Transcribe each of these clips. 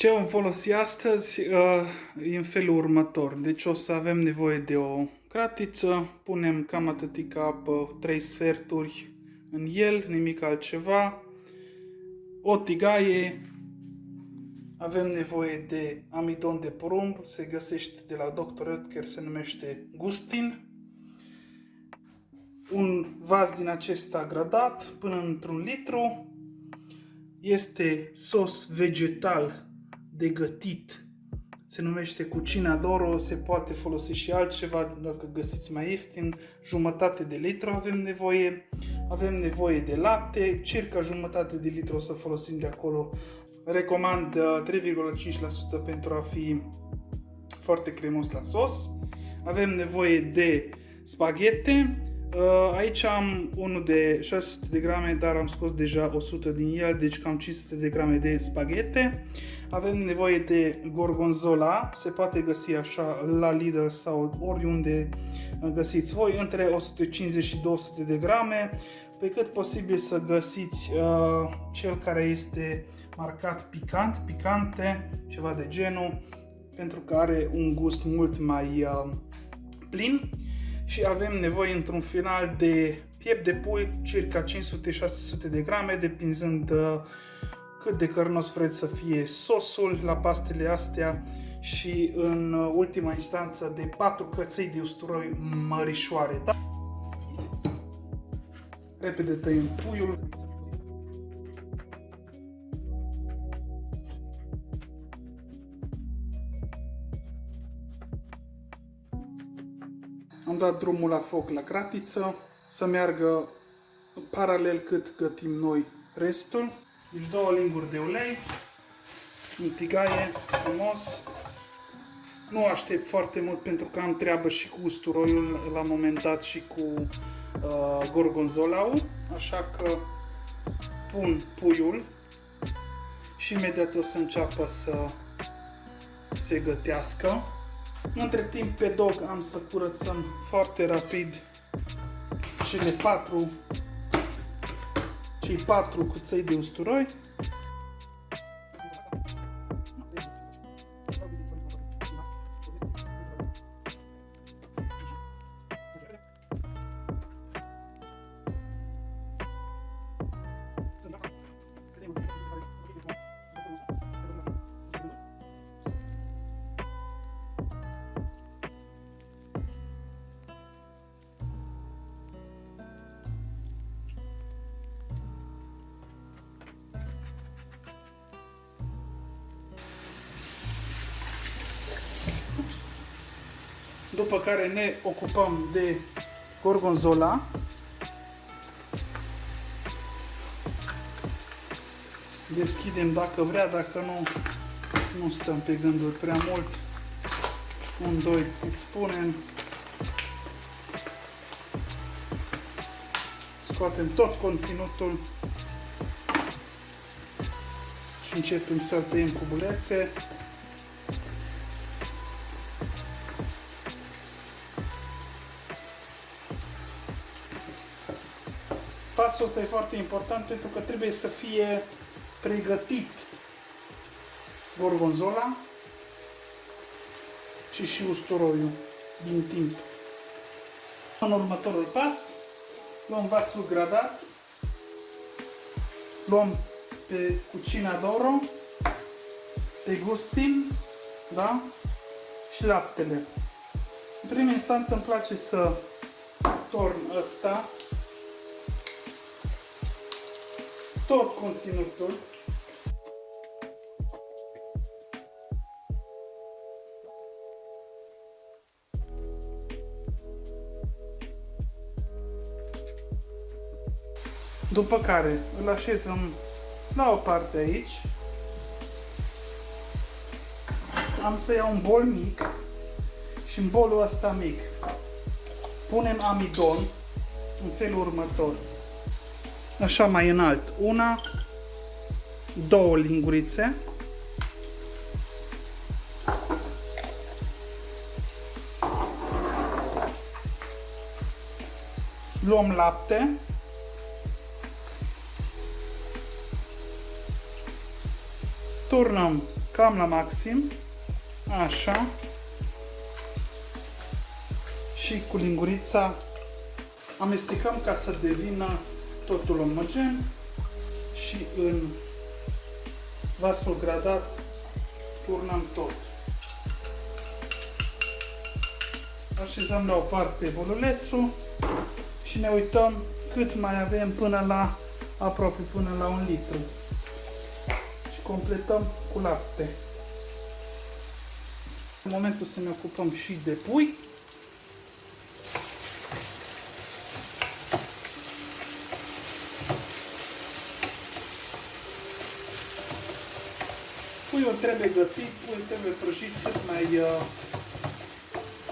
Ce vom folosi astăzi e în felul următor. Deci o să avem nevoie de o cratiță, punem cam atâtica apă, 3 sferturi în el, nimic altceva, o tigaie, avem nevoie de amidon de porumb, se găsește de la Dr. Oetker, se numește Gustin, un vas din acesta gradat până într-un litru, este sos vegetal de gătit, se numește Cucina d'Oro, se poate folosi și altceva dacă găsiți mai ieftin, jumătate de litru avem nevoie de lapte, circa jumătate de litru o să folosim de acolo, recomand 3,5% pentru a fi foarte cremos la sos, avem nevoie de spaghete. Aici am unul de 600 de grame, dar am scos deja 100 din el, deci cam 500 de grame de spaghete. Avem nevoie de gorgonzola, se poate găsi așa la Lidl sau oriunde găsiți voi, între 150 și 200 de grame, pe cât posibil să găsiți cel care este marcat picante, ceva de genul, pentru că are un gust mult mai plin. Și avem nevoie într-un final de piept de pui, circa 500-600 de grame, depinzând cât de cărnos vreți să fie sosul la pastele astea și în ultima instanță de 4 căței de usturoi mărișoare. Da? Repede tăiem puiul. Am dat drumul la foc la cratiță, să meargă paralel cât gătim noi restul. Deci 2 linguri de ulei, în tigaie, frumos. Nu aștept foarte mult pentru că am treabă și cu usturoiul la moment dat și cu gorgonzolaul, așa că pun puiul și imediat o să înceapă să se gătească. Între timp, pe dog am să curățăm foarte rapid cei 4 cuței de usturoi. După care ne ocupăm de gorgonzola. Deschidem dacă vrea, dacă nu stăm pe gânduri prea mult. 1, 2, expunem. Scoatem tot conținutul și începem să-l tăiem cu bulețe. Pasul ăsta e foarte important pentru că trebuie să fie pregătit gorgonzola și usturoiul din timp. În următorul pas, luăm vasul gradat, luăm pe Cucina d'Oro, pe Gustin, da? Și laptele. În prima instanță îmi place să torn ăsta, tot conținutul. După care îl așezăm la o parte aici. Am să iau un bol mic și în bolul ăsta mic punem amidon în felul următor. Așa mai înalt, 1, 2 lingurițe, luăm lapte, turnăm cam la maxim, așa, și cu lingurița amestecăm ca să devină totul omogen și în vasul gradat turnăm tot. Așezăm la o parte bululețul și ne uităm cât mai avem aproape până la 1 litru. Și completăm cu lapte. În momentul să ne ocupăm și de pui. Puiul trebuie gătit, puiul trebuie prăjit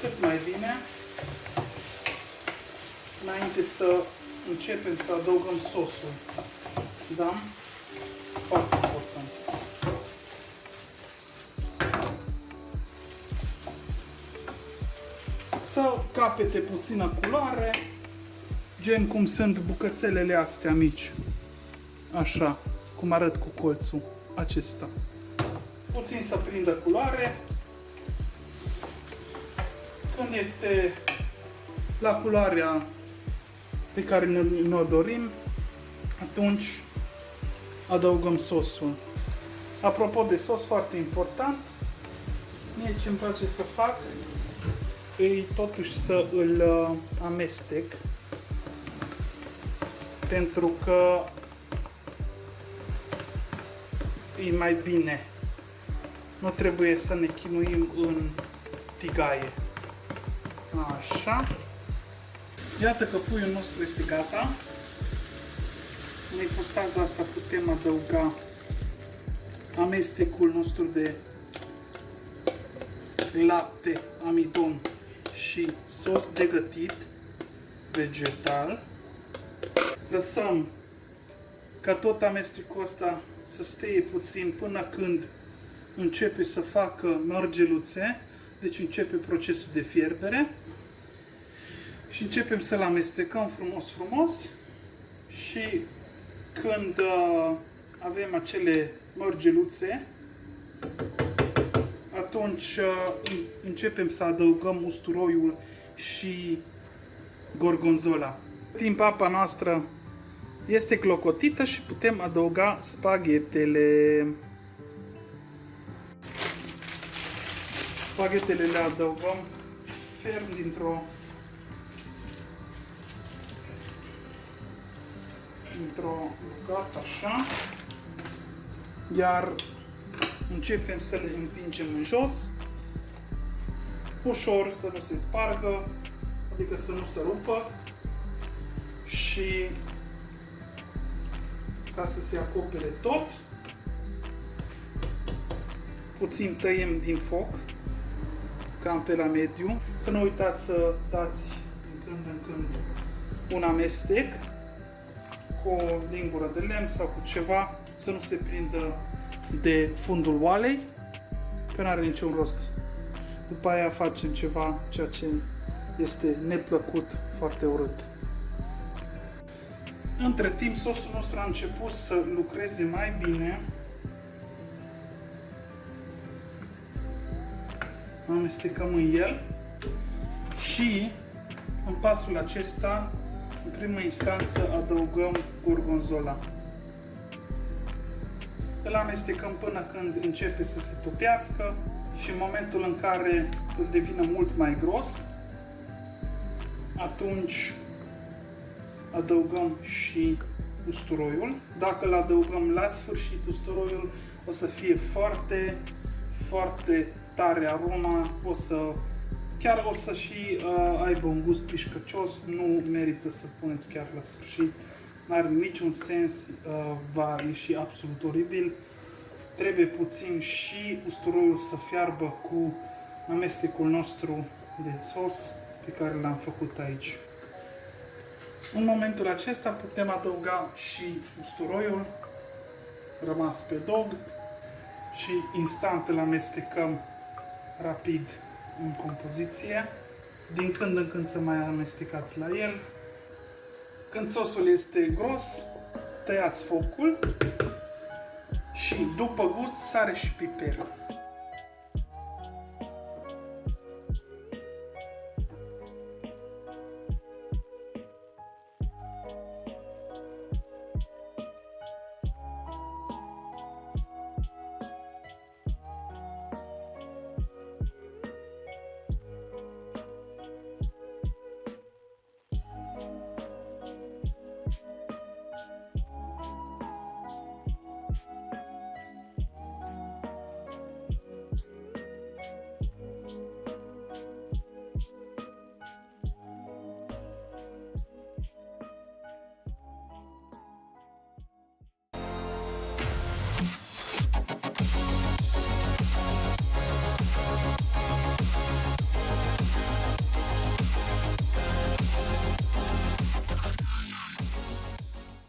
cât mai bine, înainte să începem să adăugăm sosul. Da? Foarte important. Să capete puțină culoare, gen cum sunt bucățelele astea mici. Așa, cum arăt cu colțul acesta. Puțin să prindă culoare. Când este la culoarea pe care ne-o dorim, atunci adăugăm sosul. Apropo de sos, foarte important, mie ce îmi place să fac e totuși să îl amestec, pentru că e mai bine. Nu trebuie să ne chinuim în tigaie. Așa. Iată că puiul nostru este gata. În ipostaza asta putem adăuga amestecul nostru de lapte, amidon și sos de gătit vegetal. Lăsăm ca tot amestecul ăsta să steie puțin până când începe să facă mărgeluțe, deci începe procesul de fierbere și începem să-l amestecăm frumos și când avem acele mărgeluțe, atunci începem să adăugăm usturoiul și gorgonzola. În timp apa noastră este clocotită și putem adăuga spaghetele. Spaghetele le adăugăm ferm dintr-o bucată, așa, iar începem să le împingem în jos, ușor, să nu se spargă, adică să nu se rupă și ca să se acopere tot, puțin tăiem din foc, cam pe la mediu. Să nu uitați să dați din când în când un amestec cu o lingură de lemn sau cu ceva, să nu se prindă de fundul oalei, că nu are niciun rost. După aia facem ceva ceea ce este neplăcut, foarte urât. Între timp, sosul nostru a început să lucreze mai bine. Amestecăm în el și în pasul acesta, în prima instanță, adăugăm gorgonzola. Îl amestecăm până când începe să se topească și în momentul în care să devină mult mai gros, atunci adăugăm și usturoiul. Dacă îl adăugăm la sfârșit, usturoiul o să fie foarte, foarte tare aroma, chiar o să și aibă un gust pișcăcios, nu merită să puneți chiar la sfârșit, nu are niciun sens, va ieși absolut oribil. Trebuie puțin și usturoiul să fiarbă cu amestecul nostru de sos pe care l-am făcut aici. În momentul acesta putem adăuga și usturoiul rămas pe dog și instant îl amestecăm rapid în compoziție. Din când în când să mai amestecați la el. Când sosul este gros, tăiați focul și după gust sare și piper.